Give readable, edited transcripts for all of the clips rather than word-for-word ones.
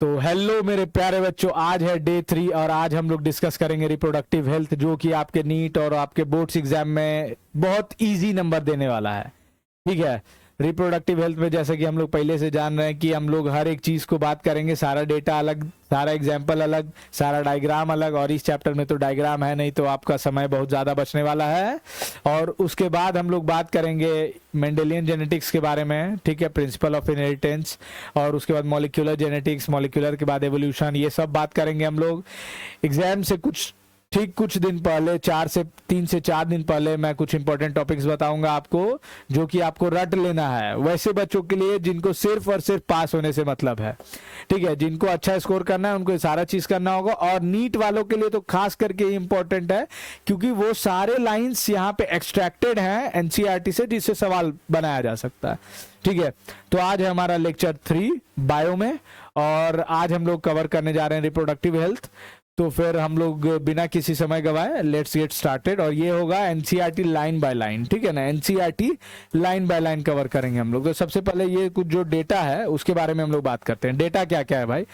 तो हेलो मेरे प्यारे बच्चों, आज है डे 3 और आज हम लोग डिस्कस करेंगे रिप्रोडक्टिव हेल्थ, जो कि आपके नीट और आपके बोर्ड्स एग्जाम में बहुत इजी नंबर देने वाला है। ठीक है, रिप्रोडक्टिव हेल्थ में जैसे कि हम लोग पहले से जान रहे हैं कि हम लोग हर एक चीज को बात करेंगे, सारा डेटा अलग, सारा एग्जाम्पल अलग, सारा डायग्राम अलग, और इस चैप्टर में तो डायग्राम है नहीं, तो आपका समय बहुत ज़्यादा बचने वाला है। और उसके बाद हम लोग बात करेंगे मेंडेलियन जेनेटिक्स के बारे में, ठीक है, प्रिंसिपल ऑफ इनहेरिटेंस, और उसके बाद मॉलिक्यूलर जेनेटिक्स, मॉलिक्यूलर के बाद एवोल्यूशन, ये सब बात करेंगे हम लोग। एग्जाम से कुछ दिन पहले, 3 से 4 दिन पहले मैं कुछ इंपॉर्टेंट टॉपिक्स बताऊंगा आपको, जो कि आपको रट लेना है, वैसे बच्चों के लिए जिनको सिर्फ और सिर्फ पास होने से मतलब है। ठीक है, जिनको अच्छा स्कोर करना है उनको सारा चीज करना होगा, और नीट वालों के लिए तो खास करके इंपॉर्टेंट है, क्योंकि वो सारे लाइंस यहाँ पे एक्सट्रैक्टेड हैं एनसीईआरटी से, जिससे सवाल बनाया जा सकता है। ठीक है, तो आज है हमारा लेक्चर 3 बायो में, और आज हम लोग कवर करने जा रहे हैं रिप्रोडक्टिव हेल्थ। तो फिर हम लोग बिना किसी समय गवाए लेट्स गेट स्टार्टेड, और ये होगा एनसीईआरटी लाइन बाय लाइन। ठीक है ना, NCERT line by line cover करेंगे हम लोग। तो सबसे पहले ये कुछ जो डेटा है उसके बारे में हम लोग बात करते हैं। डेटा क्या क्या है भाई,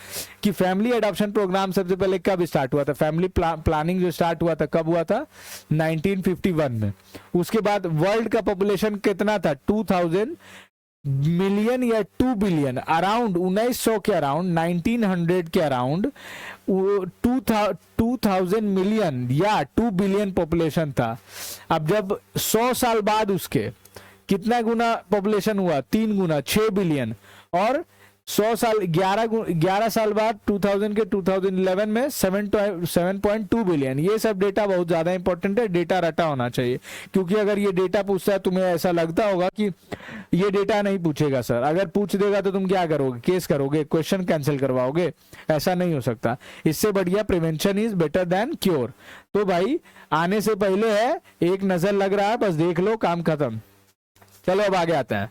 कि फैमिली एडॉप्शन प्रोग्राम सबसे पहले कब स्टार्ट हुआ था, फैमिली प्लानिंग जो स्टार्ट हुआ था कब हुआ था, 1951 में। उसके बाद वर्ल्ड का पॉपुलेशन कितना था, 2000 मिलियन या 2 बिलियन, अराउंड 1900 के अराउंड, 1900 के अराउंड 2000 मिलियन या 2 बिलियन पॉपुलेशन था। अब जब 100 साल बाद उसके कितना गुना पॉपुलेशन हुआ, 3 गुना, 6 बिलियन, और 100 साल 11 साल बाद 2000 के 2011 में 7.2 बिलियन। ये सब डेटा बहुत ज्यादा इंपॉर्टेंट है, डेटा रटा होना चाहिए, क्योंकि अगर ये डेटा पूछता है, तुम्हें ऐसा लगता होगा कि ये डेटा नहीं पूछेगा सर, अगर पूछ देगा तो तुम क्या करोगे, केस करोगे, क्वेश्चन कैंसिल करवाओगे, ऐसा नहीं हो सकता। इससे बढ़िया prevention is better than cure. तो भाई आने से पहले है, एक नजर लग रहा है, बस देख लो, काम खत्म। चलो अब आगे आते हैं।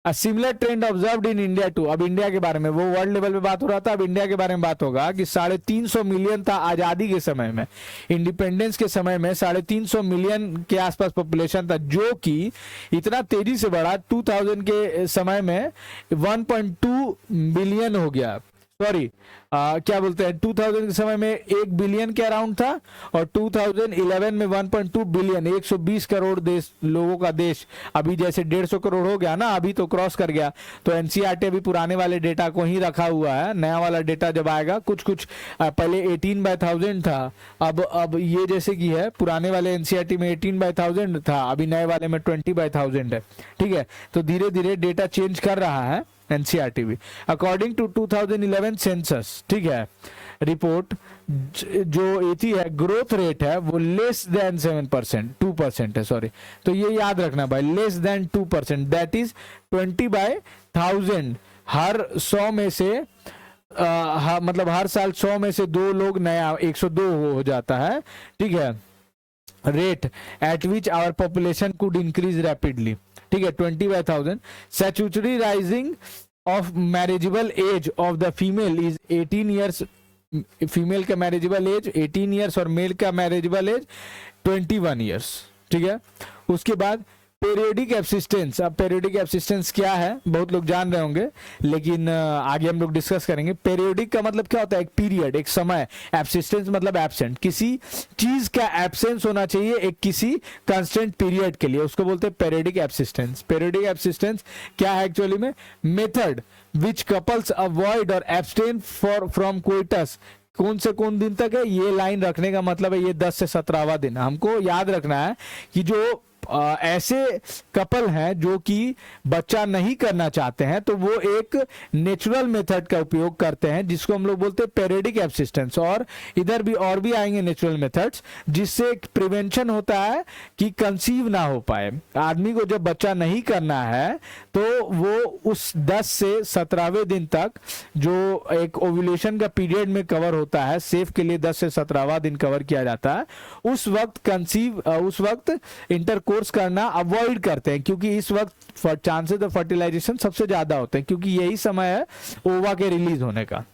A similar trend observed in India too। अब इंडिया के बारे में, वो वर्ल्ड लेवल पे बात हो रहा था, अब इंडिया के बारे में बात होगा कि 350 मिलियन था आजादी के समय में, इंडिपेंडेंस के समय में 350 मिलियन के आसपास पॉपुलेशन था, जो कि इतना तेजी से बढ़ा, 2000 के समय में 1.2 बिलियन हो गया। सॉरी, क्या बोलते हैं, 2000 के समय में 1 बिलियन के अराउंड था, और 2011 में 1.2 बिलियन, 120 करोड़ देश लोगों का देश, अभी जैसे 150 करोड़ हो गया ना, अभी तो क्रॉस कर गया। तो एनसीईआरटी अभी पुराने वाले डेटा को ही रखा हुआ है, नया वाला डेटा जब आएगा, कुछ पहले 18/1000 था, अब ये जैसे कि है, पुराने वाले एनसीईआरटी में 18/1000 था, अभी नए वाले में 20/1000 है। ठीक है, तो धीरे धीरे डेटा चेंज कर रहा है एनसीईआरटी भी। अकॉर्डिंग टू 2011 सेंसस, ठीक है, रिपोर्ट जो एथी है, ग्रोथ रेट है वो लेस देन 7%, 2% है, सॉरी। तो ये याद रखना भाई, लेस देन 2%, दैट इज 20/1000। हर 100 में से मतलब हर साल 100 में से 2 लोग नया 102 हो जाता है। ठीक है, rate at which our population could increase rapidly. ठीक है, 20/1000। Statutory rising of marriageable age of the female is 18 years, female का मैरिजेबल एज 18 ईयर्स और मेल का मैरिजेबल एज 21 ईयर्स। ठीक है, उसके बाद पेरियोडिक एब्सिस्टेंस। अब पेरियोडिक एब्सिस्टेंस क्या है बहुत लोग जान रहे होंगे, लेकिन आगे हम लोग डिस्कस करेंगे। पेरियोडिक का मतलब क्या होता है, एक पीरियड, एक समय। एब्सिस्टेंस मतलब एब्सेंट, किसी चीज का एब्सेंस होना चाहिए एक किसी कांस्टेंट पीरियड के लिए, उसको बोलते हैं पेरियोडिक एब्सिस्टेंस। पेरियोडिक एब्सिस्टेंस क्या है एक्चुअली में, मेथड विच कपल्स अवॉइड और एब्सटेन फ्रॉम कोइटस। कौन से कौन दिन तक है, ये लाइन रखने का मतलब है ये 10 से 17वां दिन। हमको याद रखना है कि जो ऐसे कपल हैं जो कि बच्चा नहीं करना चाहते हैं, तो वो एक नेचुरल मेथड का उपयोग करते हैं, जिसको हम लोग बोलते हैं पेरियोडिक एब्सिस्टेंस। और इधर भी और भी आएंगे नेचुरल मेथड्स, जिससे प्रिवेंशन होता है कि कंसीव ना हो पाए। आदमी को जब बच्चा नहीं करना है तो वो उस 10 से 17वें दिन तक जो एक ओव्यूलेशन का पीरियड में कवर होता है, सेफ के लिए 10 से 17वां दिन कवर किया जाता है, उस वक्त इंटरकोर्स करना अवॉइड करते हैं, क्योंकि इस वक्त चांसेस ऑफ फर्टिलाइजेशन सबसे ज्यादा होते हैं, क्योंकि यही समय है ओवा के रिलीज होने का।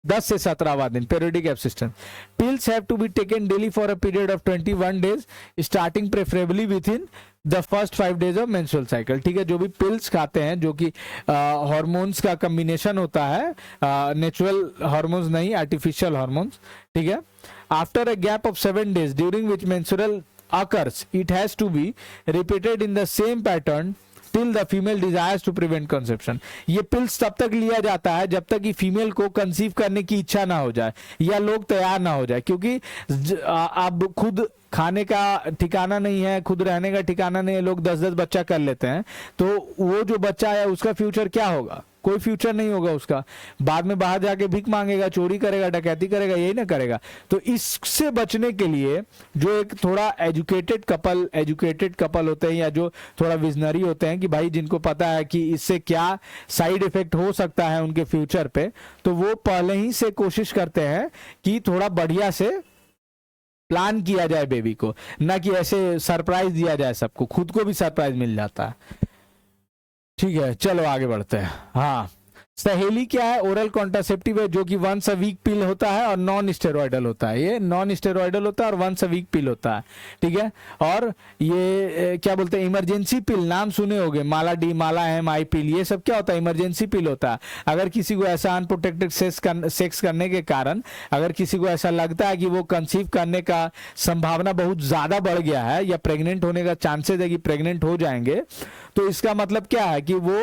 10 से 17वां दिन periodic abstinence. Pills have to be taken daily for a period of 21 days starting preferably within the first 5 days of menstrual cycle. ठीक है, जो भी पिल्स खाते हैं जो कि हार्मोन्स का कॉम्बिनेशन होता है, नेचुरल हार्मोन्स नहीं, आर्टिफिशियल हार्मोन्स। ठीक है, after a gap of 7 days during which menstrual occurs, it has to be repeated in the same pattern till the female desires to prevent conception। ये pills तब तक लिया जाता है जब तक कि फीमेल को कंसीव करने की इच्छा ना हो जाए या लोग तैयार ना हो जाए, क्योंकि अब खुद खाने का ठिकाना नहीं है, खुद रहने का ठिकाना नहीं है, लोग 10-10 बच्चा कर लेते हैं, तो वो जो बच्चा है उसका फ्यूचर क्या होगा? कोई फ्यूचर नहीं होगा उसका, बाद में बाहर जाके भीख मांगेगा, चोरी करेगा, डकैती करेगा, यही ना करेगा। तो इससे बचने के लिए जो एक थोड़ा एजुकेटेड कपल होते हैं या जो थोड़ा विजनरी होते हैं कि भाई जिनको पता है कि इससे क्या साइड इफेक्ट हो सकता है उनके फ्यूचर पे, तो वो पहले ही से कोशिश करते हैं कि थोड़ा बढ़िया से प्लान किया जाए बेबी को, ना कि ऐसे सरप्राइज दिया जाए सबको, खुद को भी सरप्राइज मिल जाता है। ठीक है, चलो आगे बढ़ते हैं। हाँ, सहेली क्या है? ओरल कॉन्ट्रासेप्टिव है जो कि वंस अ वीक पिल होता है और नॉन स्टेरॉइडल होता है। ये नॉन स्टेरॉइडल होता है और वंस अ वीक पिल होता है। ठीक है, और ये क्या बोलते हैं, इमरजेंसी पिल, नाम सुने होंगे, माला डी, माला एम, आई पिल, ये सब क्या होता है? इमरजेंसी पिल होता है। अगर किसी को ऐसा अनप्रोटेक्टेड सेक्स करने के कारण अगर किसी को ऐसा लगता है कि वो कंसीव करने का संभावना बहुत ज्यादा बढ़ गया है या प्रेग्नेंट होने का चांसेस है कि प्रेग्नेंट हो जाएंगे, तो इसका मतलब क्या है कि वो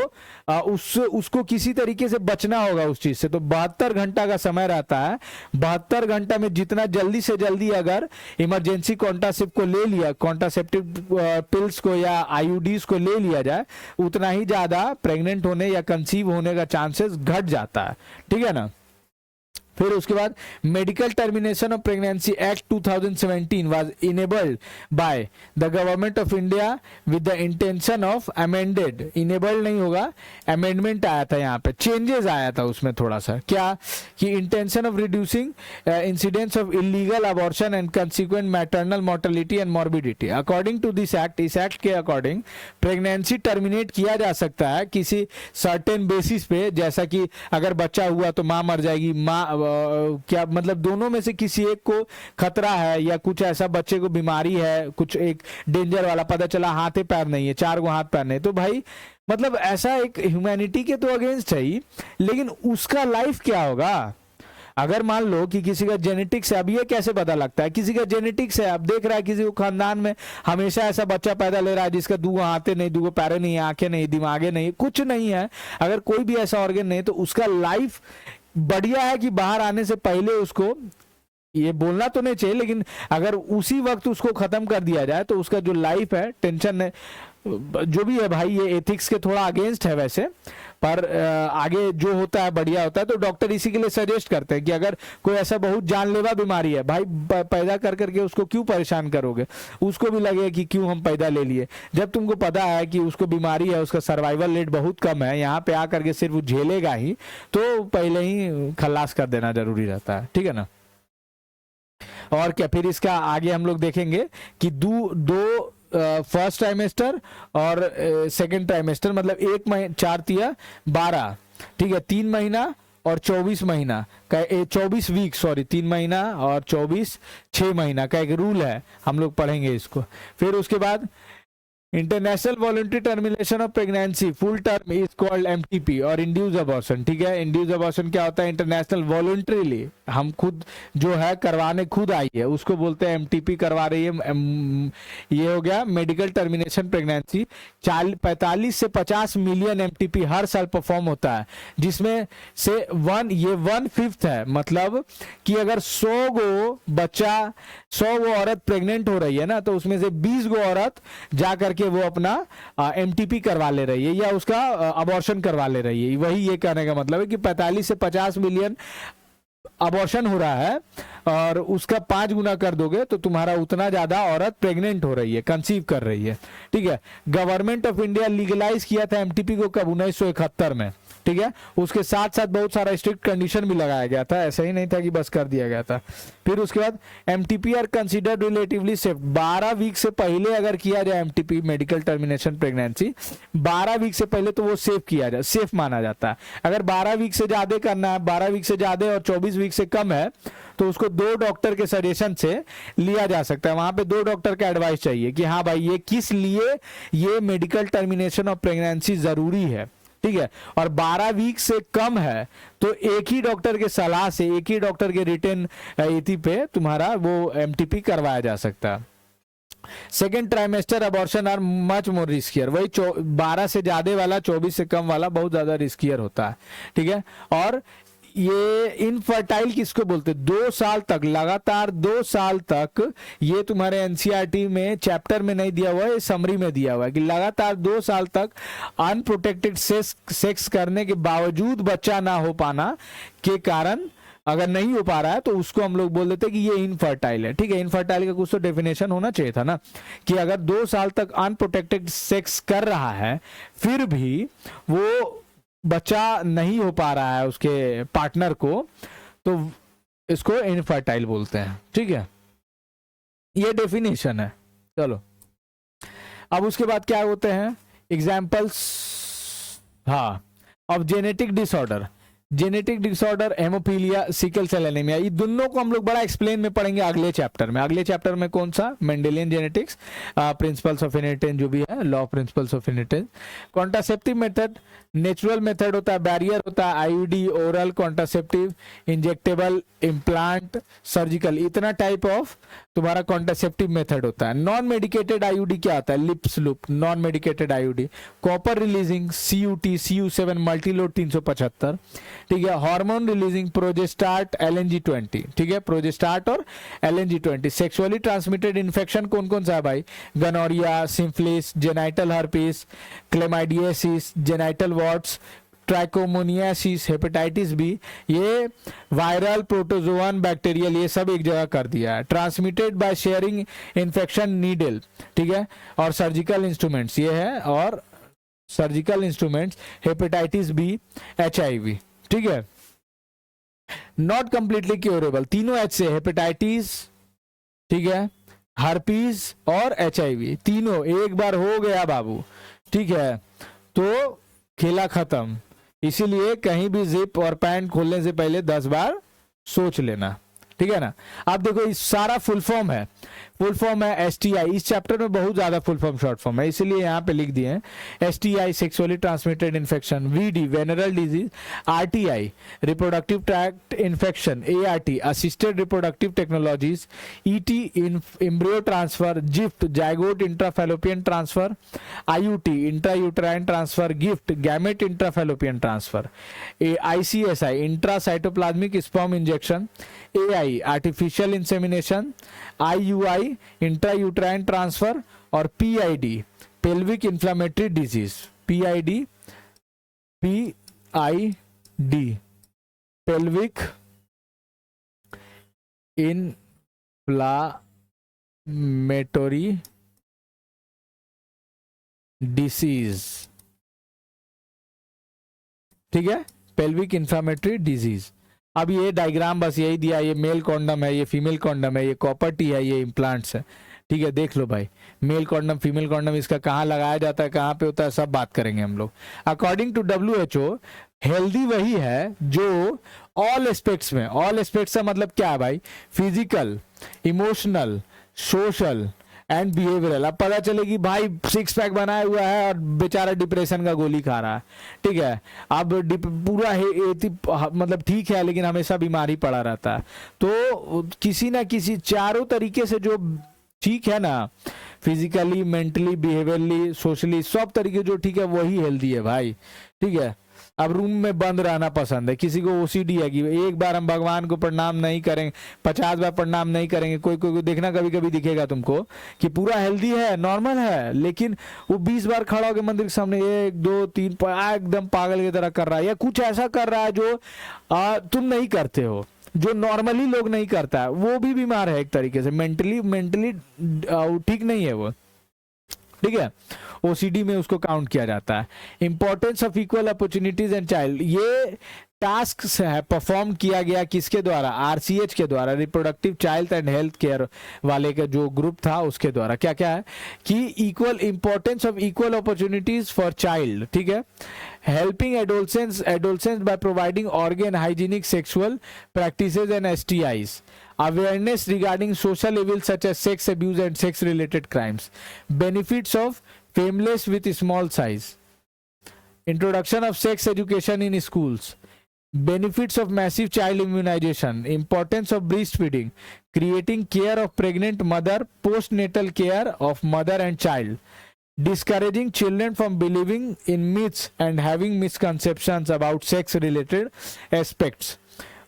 उसको किसी तरीके से बचना होगा उस चीज से। तो 72 घंटा का समय रहता है, 72 घंटा में जितना जल्दी से जल्दी अगर इमरजेंसी कॉन्ट्रासेप्टिव को ले लिया, कॉन्ट्रासेप्टिव पिल्स को या आईयूडीज को ले लिया जाए, उतना ही ज्यादा प्रेग्नेंट होने या कंसीव होने का चांसेस घट जाता है। ठीक है ना। फिर उसके बाद medical termination of pregnancy act 2017 was enabled by the government of India with the intention of amended, enabled नहीं होगा, अमेंडमेंट आया था, यहाँ पे चेंजेस आया था उसमें थोड़ा सा, क्या कि intention of reducing incidence of illegal abortion and consequent maternal mortality and morbidity. According to this act, इस एक्ट के अकॉर्डिंग प्रेगनेंसी टर्मिनेट किया जा सकता है किसी सर्टेन बेसिस पे, जैसा कि अगर बच्चा हुआ तो माँ मर जाएगी, माँ क्या मतलब दोनों में से किसी एक को खतरा है या कुछ ऐसा बच्चे को बीमारी है, कुछ एक डेंजर वाला, पता चला हाथ पैर नहीं है, 4 हाथ पैर नहीं, तो भाई मतलब ऐसा एक ह्यूमैनिटी के तो अगेंस्ट है ही, लेकिन उसका लाइफ क्या होगा? अगर मान लो कि किसी का जेनेटिक्स है, अब ये कैसे पता लगता है किसी का जेनेटिक्स है? अब देख रहा है किसी को खानदान में हमेशा ऐसा बच्चा पैदा ले रहा है जिसका 2 हाथ नहीं, 2 पैर नहीं, आंखें नहीं, दिमागे नहीं, कुछ नहीं है, अगर कोई भी ऐसा ऑर्गन नहीं, तो उसका लाइफ बढ़िया है कि बाहर आने से पहले उसको, ये बोलना तो नहीं चाहिए, लेकिन अगर उसी वक्त उसको खत्म कर दिया जाए तो उसका जो लाइफ है, टेंशन है, जो भी है भाई, ये एथिक्स के थोड़ा अगेंस्ट है वैसे, पर आगे जो होता है बढ़िया होता है। तो डॉक्टर इसी के लिए सजेस्ट करते हैं कि अगर कोई ऐसा बहुत जानलेवा बीमारी है, भाई पैदा कर करके उसको क्यों परेशान करोगे, उसको भी लगे कि क्यों हम पैदा ले लिए, जब तुमको पता है कि उसको बीमारी है, उसका सर्वाइवल रेट बहुत कम है, यहाँ पे आकर के सिर्फ झेलेगा ही, तो पहले ही खलास कर देना जरूरी रहता है। ठीक है ना। और क्या फिर इसका आगे हम लोग देखेंगे कि दो फर्स्ट ट्राइमेस्टर और सेकंड ट्राइमेस्टर, मतलब 1 महीना 4 तिया 12, ठीक है, 3 महीना और 24 महीना का 24 वीक, सॉरी 3 महीना और 24 6 महीना का एक रूल है, हम लोग पढ़ेंगे इसको। फिर उसके बाद international voluntary termination of pregnancy, full term is called MTP और इंड्यूस अबॉर्शन। ठीक है, इंड्यूस अबॉर्शन क्या होता है? इंटरनेशनल वॉलंटरीली, हम खुद जो है करवाने खुद आई है, उसको बोलते हैं एमटीपी करवा रही है। ये हो गया मेडिकल टर्मिनेशन प्रेगनेंसी। 45 से 50 मिलियन एमटीपी हर साल परफॉर्म होता है, जिसमें से 1/5 है, मतलब कि अगर 100 गो बच्चा, 100 गो औरत प्रेग्नेंट हो रही है ना, तो उसमें से 20 गो औरत जाकर के वो अपना एमटीपी करवा ले रही है या उसका अबॉर्शन करवा ले रही है। वही ये कहने का मतलब है कि 45 से 50 मिलियन अबॉर्शन हो रहा है और उसका 5 गुना कर दोगे तो तुम्हारा उतना ज्यादा औरत प्रेग्नेंट हो रही है, कंसीव कर रही है। ठीक है, गवर्नमेंट ऑफ इंडिया लीगलाइज किया था एमटीपी को कब? 1971 में। ठीक है। उसके साथ साथ बहुत सारा स्ट्रिक्ट कंडीशन भी लगाया गया था, ऐसा ही नहीं था कि बस कर दिया गया था। फिर उसके बाद MTP are considered relatively safe. 12 week से पहले अगर किया जाए MTP, medical termination pregnancy, 12 week से पहले तो वो सेफ किया जाए, सेफ माना जाता है। अगर 12 वीक से ज्यादा करना है, 12 वीक से ज्यादा और 24 वीक से कम है, तो उसको 2 डॉक्टर के सजेशन से लिया जा सकता है। वहां पे 2 डॉक्टर का एडवाइस चाहिए कि हाँ भाई ये किस लिए ये मेडिकल टर्मिनेशन ऑफ प्रेगनेंसी जरूरी है, ठीक है। और 12 वीक से कम है तो एक ही डॉक्टर के सलाह से, एक ही डॉक्टर के रिटन इति पे तुम्हारा वो एमटीपी करवाया जा सकता है। Second trimester abortion are much more riskier. वही 12 से ज्यादा वाला, 24 से कम वाला बहुत ज्यादा रिस्कियर होता है, ठीक है। और ये इनफर्टाइल किसको बोलते हैं? 2 साल तक, लगातार 2 साल तक, ये तुम्हारे एनसीईआरटी में चैप्टर में नहीं दिया हुआ है, समरी में दिया हुआ है कि लगातार 2 साल तक अनप्रोटेक्टेड सेक्स करने के बावजूद बच्चा ना हो पाना के कारण अगर नहीं हो पा रहा है तो उसको हम लोग बोल देते हैं कि ये इनफर्टाइल है, ठीक है। इनफर्टाइल का कुछ तो डेफिनेशन होना चाहिए था ना, कि अगर 2 साल तक अनप्रोटेक्टेड सेक्स कर रहा है फिर भी वो बच्चा नहीं हो पा रहा है उसके पार्टनर को, तो इसको इनफर्टाइल बोलते हैं, ठीक है। ये डेफिनेशन है। चलो अब उसके बाद क्या होते हैं एग्जाम्पल्स, हाँ, of genetic disorder. Genetic disorder, haemophilia, sickle cell anaemia, ये दोनों को हम लोग बड़ा एक्सप्लेन में पढ़ेंगे अगले चैप्टर में। अगले चैप्टर में कौन सा? Mendelian genetics, principles of inheritance जो भी है, law of principles of inheritance. Contraceptive method, natural method होता है, बैरियर होता है, IUD, oral contraceptive, injectable, implant, surgical, इतना टाइप ऑफ तुम्हारा कॉन्ट्रासेप्टिव मेथड होता है। नॉन मेडिकेटेड आईयूडी क्या होता है? Lippes loop, non medicated IUD. Copper releasing, CUT, CU7 multiload 375, ठीक है। हार्मोन रिलीजिंग, प्रोजेस्टार्ट, LNG20, ठीक है, प्रोजेस्टार्ट और LNG20। सेक्सुअली ट्रांसमिटेड इन्फेक्शन कौन कौन सा है भाई? Gonorrhoea, syphilis, genital herpes, chlamydiasis, genital warts, trichomoniasis, hepatitis B, ये वायरल, प्रोटोजोअन, बैक्टीरियल, ये सब एक जगह कर दिया है। Transmitted by sharing infection needle, ठीक है। और सर्जिकल इंस्ट्रूमेंट्स ये है, और surgical instruments, hepatitis B, HIV, ठीक है। नॉट कंप्लीटली क्योरेबल, तीनों एच से, हेपेटाइटिस, ठीक है, हर्पीज और HIV, तीनों एक बार हो गया बाबू, ठीक है, तो खेला खत्म। इसीलिए कहीं भी जिप और पैंट खोलने से पहले 10 बार सोच लेना, ठीक है ना। आप देखो इस सारा फुल फॉर्म है, फुल फॉर्म है STI। इस चैप्टर में बहुत ज्यादा फुल फॉर्म शॉर्ट फॉर्म है, इसीलिए यहाँ पे लिख दिए हैं। STI sexually transmitted infection, VD venereal disease, RTI reproductive tract infection, ART assisted reproductive technologies, ET embryo transfer, gift zygote intrafallopian transfer, IUT intrauterine transfer, gift gamete intrafallopian transfer, ICSI intracytoplasmic sperm injection, AI artificial insemination, IUI intrauterine transfer, और PID pelvic inflammatory disease, PID pelvic inflammatory disease, ठीक है, pelvic inflammatory disease. अब ये diagram बस यही दिया, ये mail condom है, ये फीमेल कॉन्डम है, ये कॉपर टी है, ये इम्प्लांट्स है, ठीक है। देख लो भाई, मेल कॉन्डम, फीमेल कॉन्डम, इसका कहाँ लगाया जाता है, कहाँ पे होता है, सब बात करेंगे हम लोग। अकॉर्डिंग टू WHO हेल्दी वही है जो ऑल एस्पेक्ट्स में, ऑल एस्पेक्ट्स का मतलब क्या है भाई? Physical, emotional, social and behavioural. अब पता चले कि भाई 6 पैक बनाया हुआ है और बेचारा डिप्रेशन का गोली खा रहा है, ठीक है। अब पूरा मतलब ठीक है लेकिन हमेशा बीमारी पड़ा रहता है, तो किसी ना किसी चारों तरीके से जो ठीक है ना, फिजिकली, मेंटली, बिहेवियरली, सोशली, सब तरीके जो ठीक है वही हेल्दी है भाई, ठीक है। अब रूम में बंद रहना पसंद है, किसी को OCD है कि एक बार हम भगवान को प्रणाम नहीं करेंगे, 50 बार प्रणाम नहीं करेंगे। कोई कोई देखना कभी कभी दिखेगा तुमको कि पूरा हेल्दी है, नॉर्मल है, लेकिन वो 20 बार खड़ा होकर मंदिर के सामने 1 2 3 एकदम पागल की तरह कर रहा है, या कुछ ऐसा कर रहा है जो तुम नहीं करते हो, जो नॉर्मली लोग नहीं करता है, वो भी बीमार है एक तरीके से, मेंटली ठीक नहीं है वो। ठीक है, ओसीडी में उसको काउंट किया जाता है। Importance of equal opportunities and child, ये टास्क है परफॉर्म किया गया किसके द्वारा, आरसीएच के द्वारा, reproductive child and health care वाले का जो ग्रुप था उसके द्वारा। क्या क्या है कि equal importance of equal opportunities for child, ठीक है, helping adolescence by providing organ hygienic sexual practices and STIs, awareness regarding social evils such as sex abuse and sex related crimes, benefits of families with small size, introduction of sex education in schools, benefits of massive child immunization, importance of breastfeeding, creating care of pregnant mother, postnatal care of mother and child, discouraging children from believing in myths and having misconceptions about sex related aspects,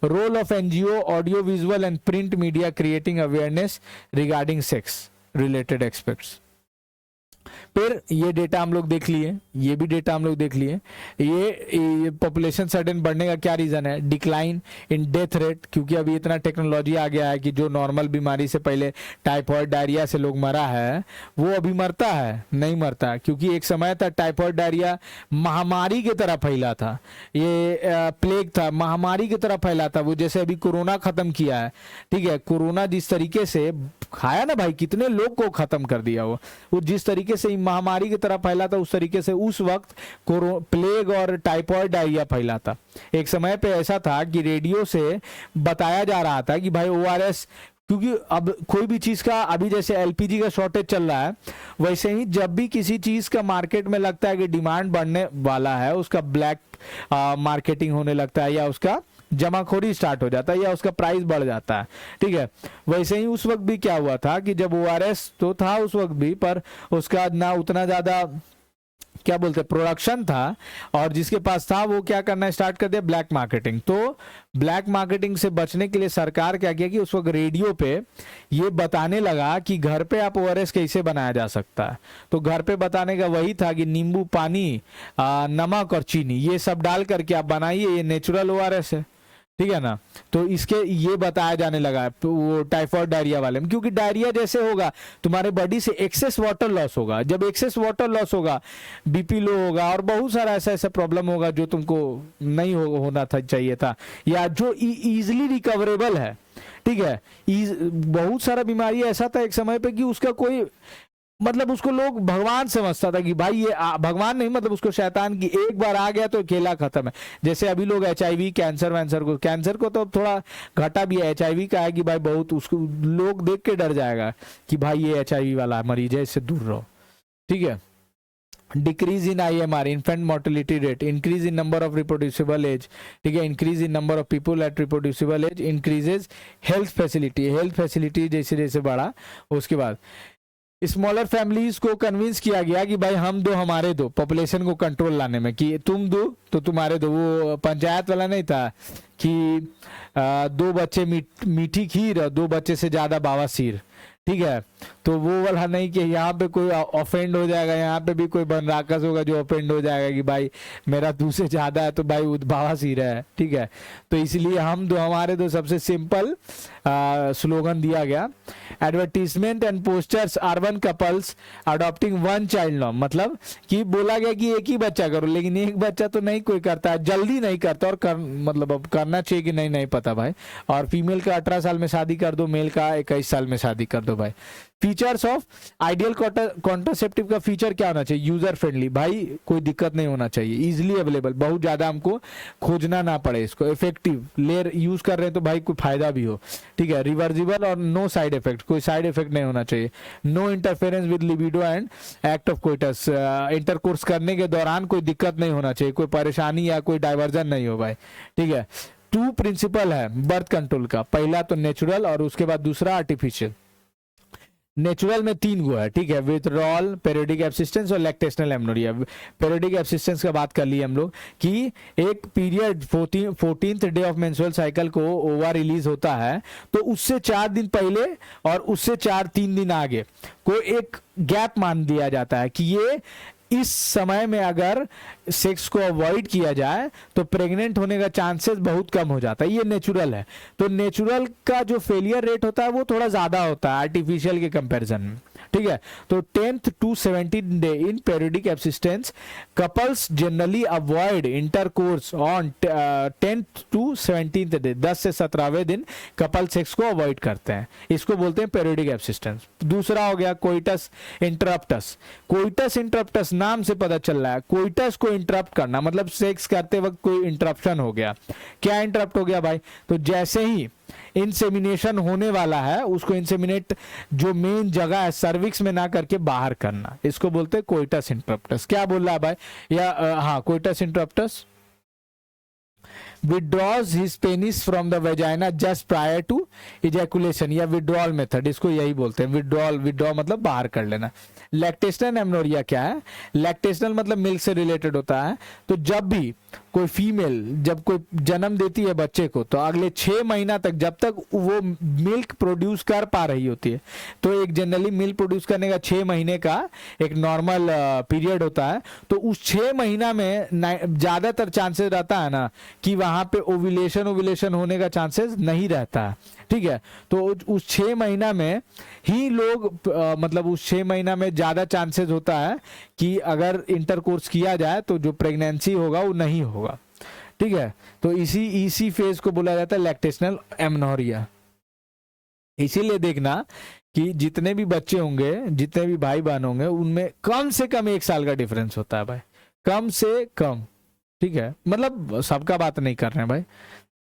role of NGO, audio visual and print media creating awareness regarding sex related aspects। फिर ये data हम लोग देख लिए, ये भी data हम लोग देख लिए। ये पॉपुलेशन सडन बढ़ने का क्या रीजन है, डिक्लाइन इन डेथ रेट, क्योंकि अभी इतना टेक्नोलॉजी आ गया है कि जो नॉर्मल बीमारी से पहले टाइफॉइड डायरिया से लोग मरा है वो अभी मरता है, नहीं मरता, क्योंकि एक समय था टाइफॉइड डायरिया महामारी की तरह फैला था, ये प्लेग था, महामारी की तरह फैला था। वो जैसे अभी कोरोना खत्म किया है, ठीक है, कोरोना जिस तरीके से खाया ना भाई, कितने लोग को खत्म कर दिया वो जिस तरीके से महामारी की तरह फैला था, उस तरीके से उस वक्त प्लेग और टाइफॉइड डायरिया फैला था। एक समय पे ऐसा था कि रेडियो से बताया जा रहा था कि भाई ओआरएस, क्योंकि अब कोई भी चीज का, अभी जैसे एलपीजी का शॉर्टेज चल रहा है, वैसे ही जब भी किसी चीज का मार्केट में लगता है कि डिमांड बढ़ने वाला है, उसका ब्लैक मार्केटिंग होने लगता है या उसका जमाखोरी स्टार्ट हो जाता है या उसका प्राइस बढ़ जाता है, ठीक है। वैसे ही उस वक्त भी क्या हुआ था कि जब ओआरएस तो था उस वक्त भी, पर उसका ना उतना ज्यादा क्या बोलते प्रोडक्शन था, और जिसके पास था वो क्या करना स्टार्ट कर दिया, ब्लैक मार्केटिंग। तो ब्लैक मार्केटिंग से बचने के लिए सरकार क्या किया कि उस वक्त रेडियो पे ये बताने लगा कि घर पे आप ओआरएस कैसे बनाया जा सकता है। तो घर पे बताने का वही था कि नींबू पानी, नमक और चीनी ये सब डाल करके आप बनाइए, ये नेचुरल ओआरएस है, ठीक है ना। तो इसके ये बताया जाने लगा वो टाइफॉइड डायरिया वाले में, क्योंकि डायरिया जैसे होगा तुम्हारे बॉडी से एक्सेस वाटर लॉस होगा, जब एक्सेस वाटर लॉस होगा बीपी लो होगा और बहुत सारा ऐसा ऐसा प्रॉब्लम होगा जो तुमको नहीं होना था चाहिए था, या जो इजीली रिकवरेबल है, ठीक है। बहुत सारा बीमारी ऐसा था एक समय पे कि उसका कोई मतलब उसको लोग भगवान समझता था कि भाई ये भगवान नहीं, मतलब उसको शैतान की, एक बार आ गया तो खेला खत्म है। जैसे अभी लोग एचआईवी कैंसर को तो थोड़ा घटा भी है, एचआईवी का है कि भाई बहुत उसको लोग देख के डर जाएगा कि भाई ये एचआईवी वाला मरीज है, इससे दूर रहो, ठीक है। Decrease in IMR, infant mortality rate, increase in number of reproducible age, ठीक है, increase in number of people at reproducible age, increases health facility जैसे जैसे बढ़ा। उसके बाद स्मॉलर फैमिलीज को कन्विंस किया गया कि भाई हम दो हमारे दो, पॉपुलेशन को कंट्रोल लाने में, कि तुम दो तो तुम्हारे दो। वो पंचायत वाला नहीं था कि 2 बच्चे मीठी खीर और 2 बच्चे से ज्यादा बावासीर, ठीक है। तो वो वाला नहीं कि यहाँ पे कोई ऑफेंड हो जाएगा, यहाँ पे भी कोई बनराकस होगा जो ऑफेंड हो जाएगा कि भाई मेरा 2 से ज्यादा है तो भाई बावासीर है, ठीक है। तो इसलिए हम दो हमारे दो सबसे सिंपल स्लोगन दिया गया। Advertisement and posters, urban couples adopting 1 child norm, मतलब कि बोला गया कि एक ही बच्चा करो, लेकिन एक बच्चा तो नहीं कोई करता है, जल्दी नहीं करता, और मतलब अब करना चाहिए कि नहीं पता भाई। और फीमेल का 18 साल में शादी कर दो, मेल का 21 साल में शादी कर दो भाई। फीचर्स ऑफ आइडियल कॉन्ट्रासेप्टिव का फीचर क्या होना चाहिए, यूजर फ्रेंडली, भाई कोई दिक्कत नहीं होना चाहिए, इजिली अवेलेबल, बहुत ज्यादा हमको खोजना ना पड़े इसको, इफेक्टिव, लेयर यूज कर रहे हैं तो भाई कोई फायदा भी हो, ठीक है, रिवर्सिबल और नो साइड इफेक्ट, कोई साइड इफेक्ट नहीं होना चाहिए, no interference with libido and act of coitus, intercourse करने के दौरान कोई दिक्कत नहीं होना चाहिए, कोई परेशानी या कोई डाइवर्जन नहीं हो भाई, ठीक है। 2 प्रिंसिपल है बर्थ कंट्रोल का, पहला तो नेचुरल और उसके बाद दूसरा आर्टिफिशियल। नेचुरल में 3 गो है, ठीक है, विथड्रॉल, पेरियोडिक एब्सिस्टेंस और लैक्टेशनल एमनोरिया। पेरियोडिक एब्सिस्टेंस का बात कर ली हम लोग कि एक period 14th day of menstrual cycle को ओवा रिलीज होता है, तो उससे 4 दिन पहले और उससे 3 दिन आगे कोई एक गैप मान दिया जाता है कि ये इस समय में अगर सेक्स को अवॉइड किया जाए तो प्रेग्नेंट होने का चांसेस बहुत कम हो जाता है, ये नेचुरल है। तो नेचुरल का जो फेलियर रेट होता है वो थोड़ा ज्यादा होता है आर्टिफिशियल के कंपैरिजन में, ठीक है। तो 10th to 17th day in periodic abstinence couples generally avoid intercourse on 10th to 17th day, 10 से 17वें दिन कपल सेक्स को अवॉइड करते हैं, इसको बोलते हैं पेरियोडिक एब्सिस्टेंस। दूसरा हो गया कोइटस इंटरप्टस। कोइटस इंटरप्टस नाम से पता चल रहा है, कोइटस को इंटरप्ट करना मतलब सेक्स करते वक्त कोई इंटरप्शन हो गया। क्या इंटरप्ट हो गया भाई? तो जैसे ही इंसेमिनेशन होने वाला है उसको इंसेमिनेट जो मेन जगह है सर्विक्स में ना करके बाहर करना, इसको बोलते हैं कोइटस इंटरप्टस। क्या बोल रहा है भाई? या हाँ, coitus interruptus withdraws his penis from the vagina just prior to ejaculation या withdrawal method, इसको यही बोलते हैं withdraw मतलब बाहर कर लेना। लैक्टेशनल एमनोरिया क्या है? लैक्टेशनल मतलब मिल्क से रिलेटेड होता है। तो जब भी कोई फीमेल जब कोई जन्म देती है बच्चे को, तो अगले 6 महीना तक जब तक वो मिल्क प्रोड्यूस कर पा रही होती है, तो एक जनरली मिल्क प्रोड्यूस करने का 6 महीने का एक नॉर्मल पीरियड होता है। तो उस 6 महीना में ज्यादातर चांसेस रहता है ना कि वहां पे ओव्यूलेशन होने का चांसेस नहीं रहता है, ठीक है। तो उस 6 महीना में ही लोग मतलब उस 6 महीना में ज्यादा चांसेस होता है कि अगर इंटरकोर्स किया जाए तो जो प्रेगनेंसी होगा वो नहीं होगा, ठीक है। तो इसी फेज को बोला जाता है लैक्टेशनल एमनोरिया। इसीलिए देखना कि जितने भी बच्चे होंगे, जितने भी भाई बहन होंगे, उनमें कम से कम 1 साल का डिफरेंस होता है भाई, कम से कम, ठीक है। मतलब सबका बात नहीं कर रहे हैं भाई,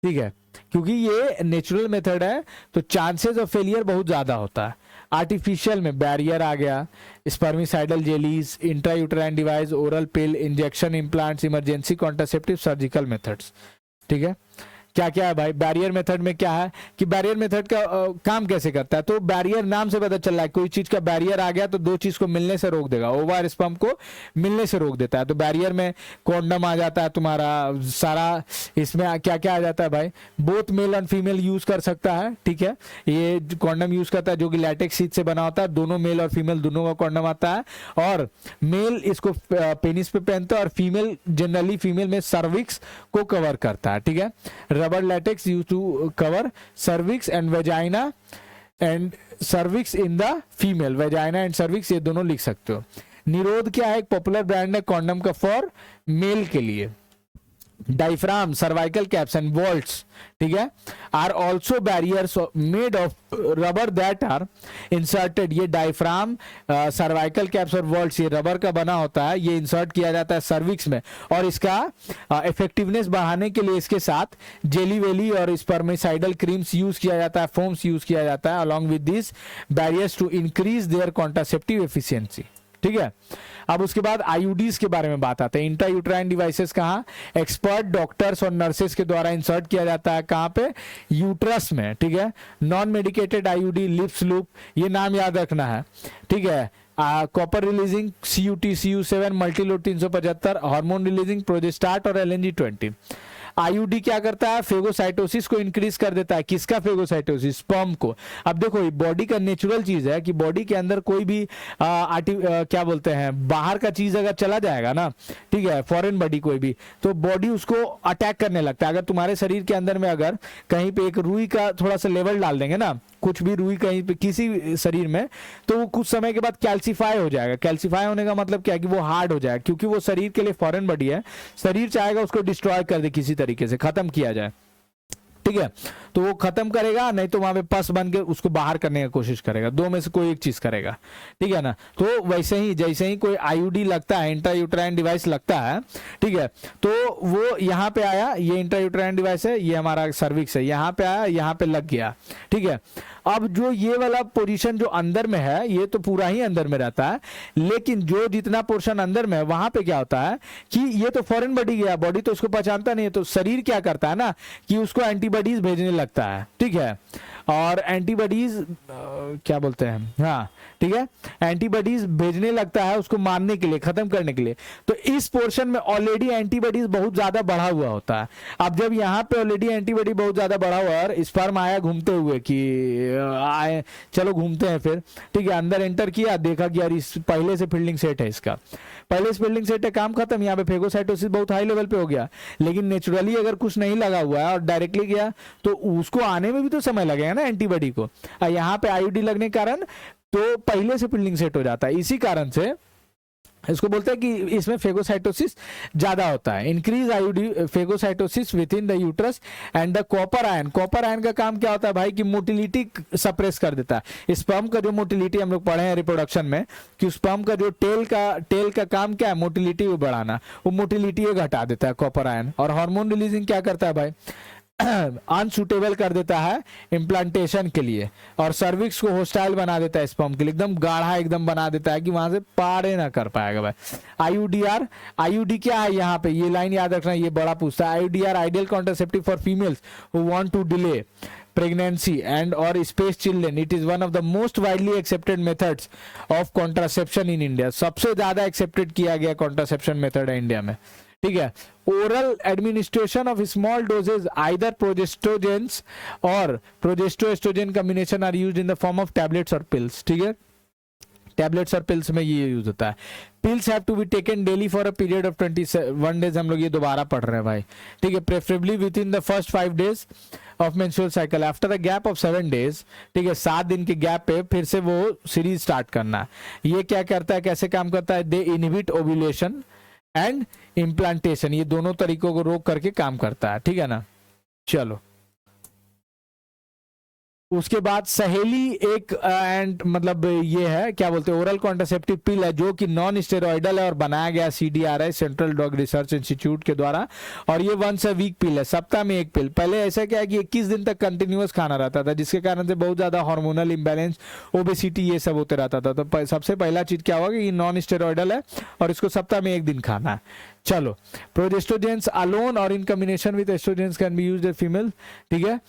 ठीक है, क्योंकि ये नेचुरल मेथड है तो चांसेस ऑफ फेलियर बहुत ज्यादा होता है। आर्टिफिशियल में बैरियर आ गया, spermicidal jellies, intrauterine device, oral pill, injection, implants, emergency contraceptive, surgical methods, ठीक है। क्या क्या है भाई? बैरियर मेथड में क्या है कि बैरियर मेथड का काम कैसे करता है? तो बैरियर नाम से पता चल रहा है, कोई चीज का बैरियर आ गया तो 2 चीज को मिलने से रोक देगा, ओवर स्पर्म को मिलने से रोक देता है। तो बैरियर में कॉन्डम आ जाता है तुम्हारा सारा, इसमें क्या क्या आ जाता है भाई? Both male and female use कर सकता है, ठीक है। ये कॉन्डम यूज करता है जो कि लैटेक्स शीट से बना होता है, दोनों मेल और फीमेल दोनों का कॉन्डम आता है, और मेल इसको पेनिस पे पहनता है और फीमेल जनरली फीमेल में सर्विक्स को कवर करता है, ठीक है। Rubber latex used to cover cervix and vagina and cervix in the female, vagina and cervix ये दोनों लिख सकते हो। निरोध क्या है? एक पॉपुलर ब्रांड है कॉन्डम का फॉर मेल के लिए। Diaphragm, cervical caps and vaults, ठीक है, are also barriers made of rubber that are inserted. ये डायफ्राम, सर्वाइकल कैप्स और वॉल्ट्स ये रबर का बना होता है, ये इंसर्ट किया जाता है सर्विक्स में, और इसका इफेक्टिवनेस बढ़ाने के लिए इसके साथ जेली वेली और स्पर्मिसाइडल क्रीम्स यूज किया जाता है, फोम्स यूज किया जाता है along with this barriers to increase their contraceptive efficiency, ठीक है। अब उसके बाद आईयूडीज के बारे में बात आते हैं। इंट्रायूटेराइन डिवाइसेस कहाँ? एक्सपर्ट डॉक्टर्स और नर्सेस के द्वारा इंसर्ट किया जाता है, कहाँ पे? यूट्रस में, ठीक है। Non medicated IUD, Lippes loop, ये नाम याद रखना है, ठीक है। Copper releasing CUT, CU7, multiload 375, hormone releasing progestasert और LNG20। आईयूडी क्या करता है? फेगोसाइटोसिस को इंक्रीज कर देता है। किसका फेगोसाइटोसिस? स्पर्म को। अब देखो ये बॉडी का नेचुरल चीज है कि बॉडी के अंदर कोई भी क्या बोलते हैं, बाहर का चीज अगर चला जाएगा ना, ठीक है, फॉरेन बॉडी कोई भी, तो बॉडी उसको अटैक करने लगता है। अगर तुम्हारे शरीर के अंदर में अगर कहीं पे एक रुई का थोड़ा सा लेवल डाल देंगे ना, कुछ भी रुई कहीं पे किसी शरीर में, तो वो कुछ समय के बाद कैल्सिफाई हो जाएगा। कैल्सिफाई होने का मतलब क्या है कि वो हार्ड हो जाएगा, क्योंकि वो शरीर के लिए फॉरेन बॉडी है, शरीर चाहेगा उसको डिस्ट्रॉय कर दे, किसी तरीके से खत्म किया जाए, ठीक है। तो वो खत्म करेगा, नहीं तो वहां पे पस बन के उसको बाहर करने की कोशिश करेगा, 2 में से कोई एक चीज करेगा, ठीक है ना। तो वैसे ही जैसे ही कोई आईयूडी लगता है, इंट्रायूटेराइन डिवाइस लगता है, ठीक है, तो वो यहाँ पे आया, ये इंट्रायूटेराइन डिवाइस है, ये हमारा सर्विक्स है, यहाँ पे आया, यहाँ पे लग गया, ठीक है। अब जो ये वाला पोजीशन जो अंदर में है, ये तो पूरा ही अंदर में रहता है, लेकिन जो जितना पोर्शन अंदर में है वहां पे क्या होता है कि ये तो फॉरेन बॉडी गया, बॉडी तो उसको पहचानता नहीं है, तो शरीर क्या करता है ना कि उसको एंटीबॉडीज भेजने लगता है, ठीक है। और एंटीबॉडीज क्या बोलते हैं, हाँ, ठीक है, एंटीबॉडीज भेजने लगता है उसको मारने के लिए, खत्म करने के लिए। तो इस पोर्शन में ऑलरेडी एंटीबॉडीज बहुत ज्यादा बढ़ा हुआ होता है। अब जब यहाँ पे ऑलरेडी एंटीबॉडी बहुत ज्यादा बढ़ा हुआ है और स्पर्म आया घूमते हुए कि आए चलो घूमते हैं, फिर ठीक है, अंदर एंटर किया, देखा कि यार इस पहले से फील्डिंग सेट है, इसका पहले से फील्डिंग सेट है, काम खत्म। यहाँ पे फेगोसाइटोसिस बहुत हाई लेवल पे हो गया, लेकिन नेचुरली अगर कुछ नहीं लगा हुआ है और डायरेक्टली गया तो उसको आने में भी तो समय लगेगा ना एंटीबॉडी को। यहाँ पे आईयूडी लगने के कारण तो पहले से पिल्डिंग सेट हो जाता है। इसी कारण से इसको बोलते हैं कि इसमें फेगोसाइटोसिस ज्यादा होता है। Increase IUD phagocytosis with in the uterus and the copper ion. Copper ion का काम क्या होता है भाई कि मोटिलिटी सप्रेस कर देता है। स्पर्म का जो मोटिलिटी हम लोग पढ़े हैं रिप्रोडक्शन में कि स्पर्म का जो टेल का काम क्या है, मोटिलिटी को बढ़ाना, वो मोटिलिटी ये घटा देता है कॉपर आयन। और हार्मोन रिलीजिंग क्या करता है भाई, अनसुटेबल कर देता है इम्प्लांटेशन के लिए, और सर्विक्स को होस्टाइल बना देता है स्पर्म के लिए, एकदम गाढ़ा एकदम बना देता है कि वहां से पारे ना कर पाएगा भाई। आईयूडीआर, आईयूडी क्या है यहाँ पे, ये लाइन याद रखना, ये बड़ा पूछता है। IUDs are ideal contraceptive for females who want to delay pregnancy and or space children. It is one of the most widely accepted methods of contraception in India. सबसे ज्यादा एक्सेप्टेड किया गया कॉन्ट्रासेप्शन मेथड है इंडिया में, ठीक है। Oral administration of small doses either progestogens or progestogen estrogen combination are used in the form of tablets or pills, ठीक है। टैबलेट्स और पिल्स में ये यूज होता है। Pills have to be taken daily for a period of 21 days, हम लोग ये दोबारा पढ़ रहे हैं भाई, ठीक है। Preferably within the first 5 days of menstrual cycle, after the gap of 7 days, ठीक है, 7 दिन के गैप पे फिर से वो सीरीज स्टार्ट करना। ये क्या करता है, कैसे काम करता है, दे इनहिबिट ओव्यूलेशन एंड इम्प्लांटेशन, ये दोनों तरीकों को रोक करके काम करता है, ठीक है ना। चलो उसके बाद सहेली एक एंड मतलब ये है क्या बोलते हैं, ओरल कॉन्ट्रासेप्टिव पिल है जो कि नॉन स्टेरॉइडल है और बनाया गया CDRI central drug research institute के द्वारा, और ये वंस अ वीक पिल है, सप्ताह में एक पिल। पहले ऐसा क्या है कि 21 दिन तक कंटिन्यूअस खाना रहता था, जिसके कारण से बहुत ज्यादा हार्मोनल इंबैलेंस, ओबेसिटी, ये सब होते रहता था। तो सबसे पहला चीज क्या होगा कि ये नॉन स्टेरॉइडल है और इसको सप्ताह में 1 दिन खाना है। चलो प्रोजेस्टोजेंस अलोन और in combination with oestrogens can be used in female, ठीक है।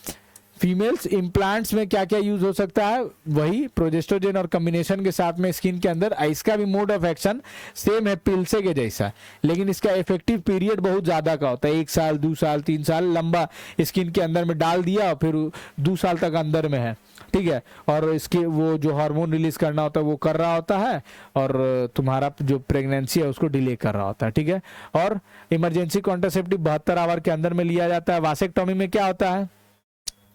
फीमेल्स इम्प्लांट्स में क्या क्या यूज हो सकता है, वही प्रोजेस्ट्रोजन और कॉम्बिनेशन के साथ में स्किन के अंदर। इसका भी मोड ऑफ एक्शन सेम है पिल्से के जैसा, लेकिन इसका इफेक्टिव पीरियड बहुत ज्यादा का होता है, 1 साल 2 साल 3 साल लंबा स्किन के अंदर में डाल दिया और फिर 2 साल तक अंदर में है, ठीक है। और इसके वो जो हार्मोन रिलीज करना होता है वो कर रहा होता है, और तुम्हारा जो प्रेगनेंसी है उसको डिले कर रहा होता है, ठीक है। और इमरजेंसी कॉन्ट्रासेप्टिव 72 आवर के अंदर में लिया जाता है। वासेक्टोमी में क्या होता है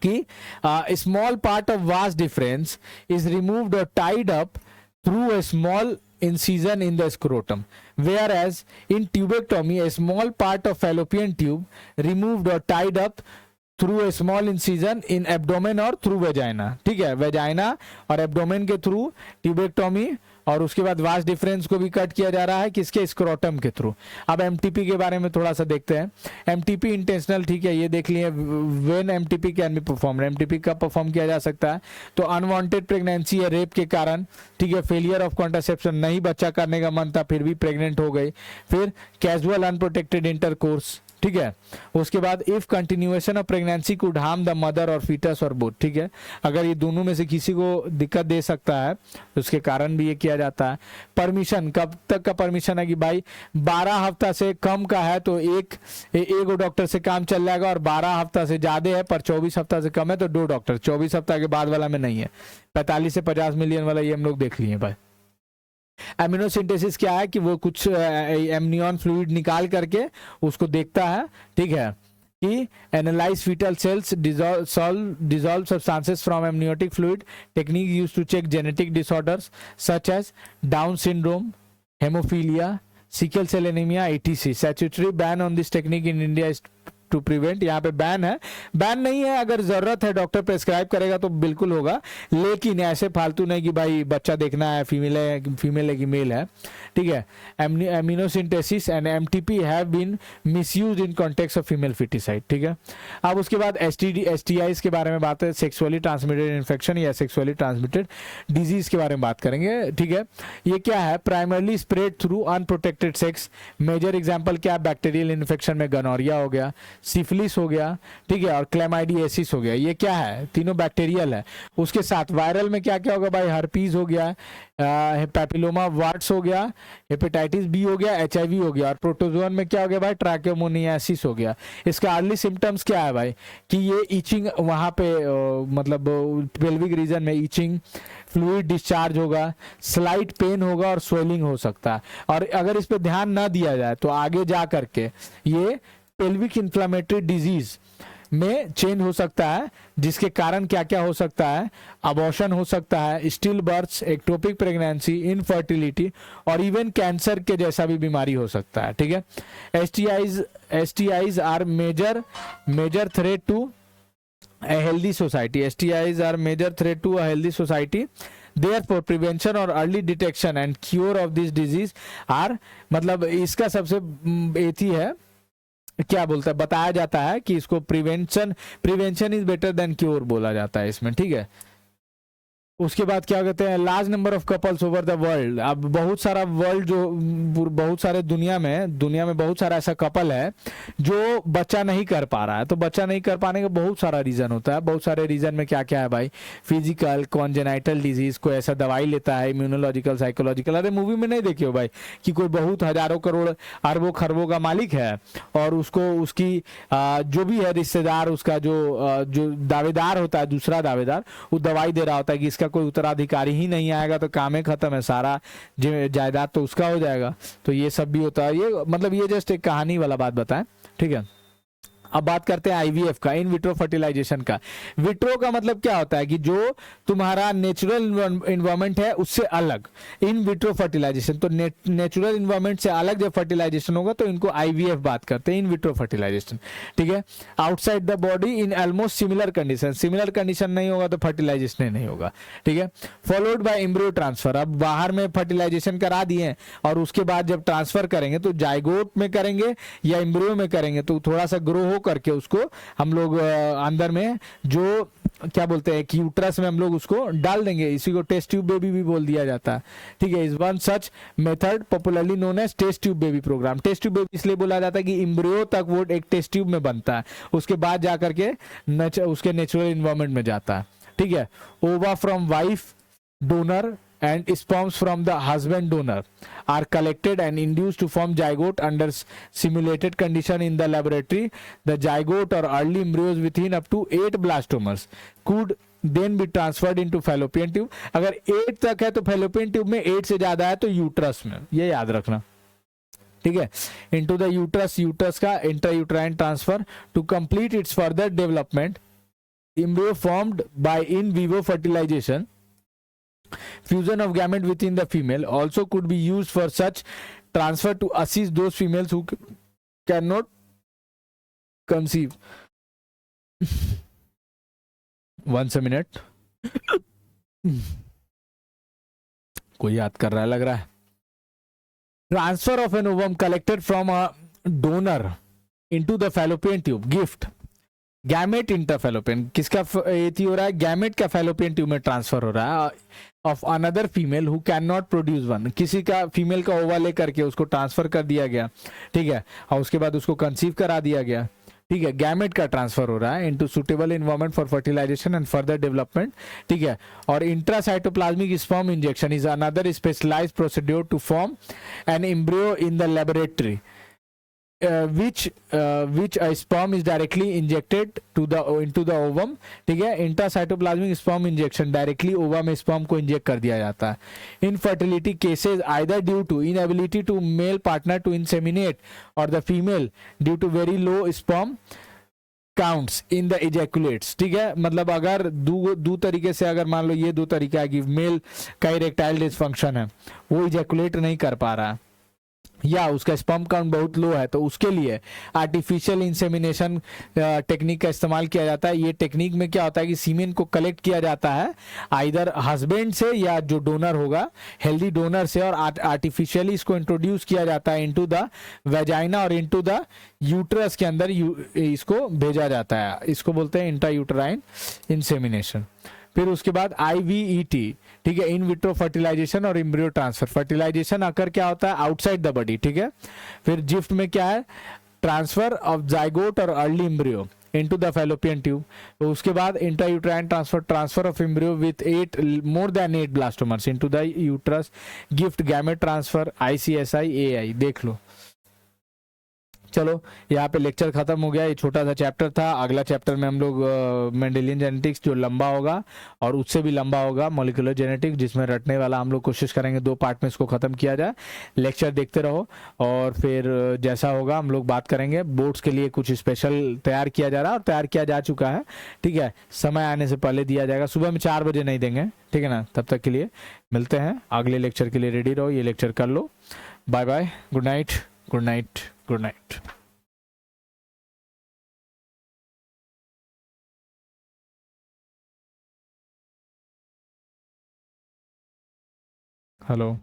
कि small part of vas deferens is removed or tied up through a small incision in the scrotum, whereas in tubectomy a small part of fallopian tube removed or tied up through a small incision in abdomen or through vagina, ठीक है। Vagina और abdomen के through tubectomy, और उसके बाद vas deferens को भी cut किया जा रहा है किसके, स्क्रोटम के थ्रू। अब एमटीपी के बारे में थोड़ा सा देखते हैं। एमटीपी इंटेंशनल, ठीक है, ये देख लिए। When MTP can be perform, MTP कब परफॉर्म किया जा सकता है, तो अनवांटेड प्रेगनेंसी या रेप के कारण, ठीक है। फेलियर ऑफ कॉन्ट्रासेप्शन, नहीं बच्चा करने का मन था फिर भी प्रेग्नेंट हो गई। फिर कैजुअल अनप्रोटेक्टेड इंटरकोर्स, ठीक है। उसके बाद if continuation of pregnancy could harm the mother और फीटस और बोथ, ठीक है। अगर ये दोनों में से किसी को दिक्कत दे सकता है उसके कारण भी ये किया जाता है। परमिशन, कब तक का परमिशन है कि भाई 12 हफ्ता से कम का है तो एक डॉक्टर से काम चल जाएगा, और 12 हफ्ता से ज्यादा है पर 24 हफ्ता से कम है तो 2 डॉक्टर। 24 हफ्ता के बाद वाला में नहीं है। 45 से 50 मिलियन वाला ये हम लोग देख लिए भाई। एमिनोसिंथेसिस क्या है कि वो कुछ एमनियन फ्लूइड निकाल करके उसको देखता है, ठीक है, कि analyse fetal cells, dissolve substances from amniotic fluid, technique used to check genetic disorders such as Down syndrome, haemophilia, sickle cell anaemia, etc. Statutory ban on this technique in India is to prevent, यहाँ पे ban है, ban नहीं है, अगर जरूरत है doctor prescribe करेगा तो बिल्कुल होगा, लेकिन ऐसे फालतू नहीं कि भाई बच्चा देखना है, फीमेल है कि मेल है, ठीक है। Amniocentesis and MTP have been misused in context of female foeticide, ठीक है। अब उसके बाद STIs के बारे में बात है, सेक्सुअली ट्रांसमिटेड इन्फेक्शन या सेक्सुअली ट्रांसमिटेड डिजीज के बारे में बात करेंगे, ठीक है। ये क्या है, primarily spread through unprotected sex. Major example क्या, बैक्टीरियल इन्फेक्शन में गनोरिया हो गया, सिफिलिस हो गया, ठीक है, और क्लेमाइडियासिस हो गया। ये क्या है, तीनों बैक्टीरियल है। उसके साथ वायरल में क्या क्या होगा भाई, हर्पीज हो गया, पैपिलोमा वार्ट्स हो गया, हेपेटाइटिस बी हो गया, HIV हो गया, और प्रोटोजोन में क्या हो गया भाई, ट्रैकोमोनियासिस हो गया। इसका अर्ली सिम्टम्स क्या है भाई कि ये ईचिंग, वहां पे मतलब पेल्विक रीजन में ईचिंग, फ्लूइड डिस्चार्ज होगा, स्लाइट पेन होगा और स्वेलिंग हो सकता है। और अगर इस पे ध्यान ना दिया जाए तो आगे जा करके ये पेल्विक इन्फ्लामेटरी डिजीज में चेंज हो सकता है, जिसके कारण क्या क्या हो सकता है, अबॉर्शन हो सकता है, still births, ectopic pregnancy, infertility और इवन कैंसर के जैसा भी बीमारी हो सकता है। ठीक है, STIs are major threat to a healthy society. STIs are major threat to a healthy society. Therefore, prevention or early detection and cure of this disease are, मतलब इसका सबसे एथी है, क्या बोलता है, बताया जाता है कि इसको prevention is better than cure बोला जाता है इसमें। ठीक है, उसके बाद क्या कहते हैं, large number of couples over the world. अब बहुत सारा वर्ल्ड जो बहुत सारे दुनिया में बहुत सारा ऐसा कपल है जो बच्चा नहीं कर पा रहा है। तो बच्चा नहीं कर पाने का बहुत सारा रीजन होता है। बहुत सारे रीजन में क्या क्या है भाई, फिजिकल, कॉन्जेनाइटल डिजीज, कोई ऐसा दवाई लेता है, इम्यूनोलॉजिकल, साइकोलॉजिकल। अरे मूवी में नहीं देखे हो भाई कि कोई बहुत हजारों करोड़ अरबों खरबों का मालिक है और उसको उसकी जो भी है रिश्तेदार, उसका जो दावेदार होता है, दूसरा दावेदार, वो दवाई दे रहा होता है कि इसका कोई उत्तराधिकारी ही नहीं आएगा तो काम ही खत्म है, सारा जायदाद तो उसका हो जाएगा। तो ये सब भी होता है। ये मतलब ये जस्ट एक कहानी वाला बात बताएं। ठीक है, अब बात करते हैं IVF का, इन विट्रो फर्टिलाइजेशन का। विट्रो का मतलब क्या होता है कि जो तुम्हारा नेचुरल इन्वायरमेंट है उससे अलग इन विट्रो फर्टिलाइजेशन। तो नेचुरल इन्वायरमेंट से अलग जब फर्टिलाइजेशन होगा तो इनको IVF बात करते हैं, इन विट्रो फर्टिलाइजेशन। ठीक है, outside the body in almost similar condition. Similar condition नहीं होगा तो फर्टिलाइजेशन नहीं होगा। ठीक है, फॉलोड बाय एम्ब्रियो ट्रांसफर। अब बाहर में फर्टिलाइजेशन करा दिए और उसके बाद जब ट्रांसफर करेंगे तो जाइगोट में करेंगे या एम्ब्रियो में करेंगे, तो थोड़ा सा ग्रो हो करके उसको हम लोग अंदर में जो क्या बोलते हैं कि यूट्रस में हम लोग उसको डाल देंगे। इसी को टेस्ट ट्यूब बेबी भी बोल दिया जाता है। ठीक है, is one such method popularly known as test tube baby programme. Test tube baby इसलिए बोला जाता है कि एम्ब्रियो तक वो एक टेस्ट ट्यूब में बनता है, उसके बाद जाकर के उसके नेचुरल इन्वायरमेंट में जाता है। ठीक है, ओवा from wife donor and sperms from the husband donor are collected and induced to form zygote under simulated condition in the laboratory. The zygote or early embryos within up to 8 blastomeres could then be transferred into fallopian tube. अगर 8 तक है तो fallopian tube में, 8 से ज्यादा है तो uterus में, ये याद रखना। ठीक है, into the यूट्रस का intrauterine transfer to complete its further development. Embryo formed by in vivo fertilization, fusion of gamete within the female also could be used for such transfer to assist those females who cannot conceive. Once a minute. कोई याद कर रहा है लग रहा है। Transfer of an ovum collected from a donor into the fallopian tube. Gift. Gamete intrafallopian, किसका ये हो रहा है, गैमेट का फेलोपियन ट्यूब में ट्रांसफर हो रहा है of another female who can not produce one. किसी का फीमेल का ओवा लेकर के उसको ट्रांसफर कर दिया गया। ठीक है, और उसके बाद उसको कंसीव करा दिया गया। ठीक है, गैमेट का ट्रांसफर हो रहा है into suitable environment for fertilisation and further development. ठीक है, और intracytoplasmic sperm injection is another specialised procedure to form an embryo in the laboratory which a sperm is directly injected to the into the ovum. ठीक है, intracytoplasmic sperm injection directly ओवा में sperm को inject कर दिया जाता है। Infertility cases either due to inability to male partner to inseminate or the female due to very low sperm counts in the ejaculates. ठीक है, मतलब अगर दो तरीके से, अगर मान लो ये दो तरीका है कि मेल का इरेक्टाइल डिसफंक्शन है, वो इजैकुलेट नहीं कर पा रहा है या उसका स्पर्म काउंट बहुत लो है, तो उसके लिए आर्टिफिशियल इंसेमिनेशन टेक्निक का इस्तेमाल किया जाता है। ये टेक्निक में क्या होता है कि सीमेन को कलेक्ट किया जाता है आइदर हस्बैंड से या जो डोनर होगा हेल्दी डोनर से, और आर्टिफिशियली इसको इंट्रोड्यूस किया जाता है इनटू द वेजाइना और इनटू द यूट्रस के अंदर इसको भेजा जाता है। इसको बोलते हैं इंट्रायूटराइन इंसेमिनेशन। फिर उसके बाद IVET, ठीक है, इन विट्रो फर्टिलाइजेशन और एम्ब्रियो ट्रांसफर। फर्टिलाइजेशन आकर क्या होता है आउटसाइड द बॉडी। ठीक है, फिर जिफ्ट में क्या है, transfer of zygote or early embryo into the fallopian tube. उसके बाद intrauterine transfer of embryo with 8 more than 8 blastomeres into the uterus. GIFT gamete transfer, ICSI AI, देख लो। चलो यहाँ पे लेक्चर खत्म हो गया। ये छोटा सा चैप्टर था। अगला चैप्टर में हम लोग मेंडेलियन जेनेटिक्स जो लंबा होगा और उससे भी लंबा होगा मॉलिक्यूलर जेनेटिक्स, जिसमें रटने वाला हम लोग कोशिश करेंगे 2 पार्ट में इसको खत्म किया जाए। लेक्चर देखते रहो और फिर जैसा होगा हम लोग बात करेंगे। बोर्ड्स के लिए कुछ स्पेशल तैयार किया जा रहा है और तैयार किया जा चुका है, ठीक है। समय आने से पहले दिया जाएगा, सुबह में 4 बजे नहीं देंगे, ठीक है ना। तब तक के लिए मिलते हैं, अगले लेक्चर के लिए रेडी रहो, ये लेक्चर कर लो। Bye bye, good night, good night, good night. Hello.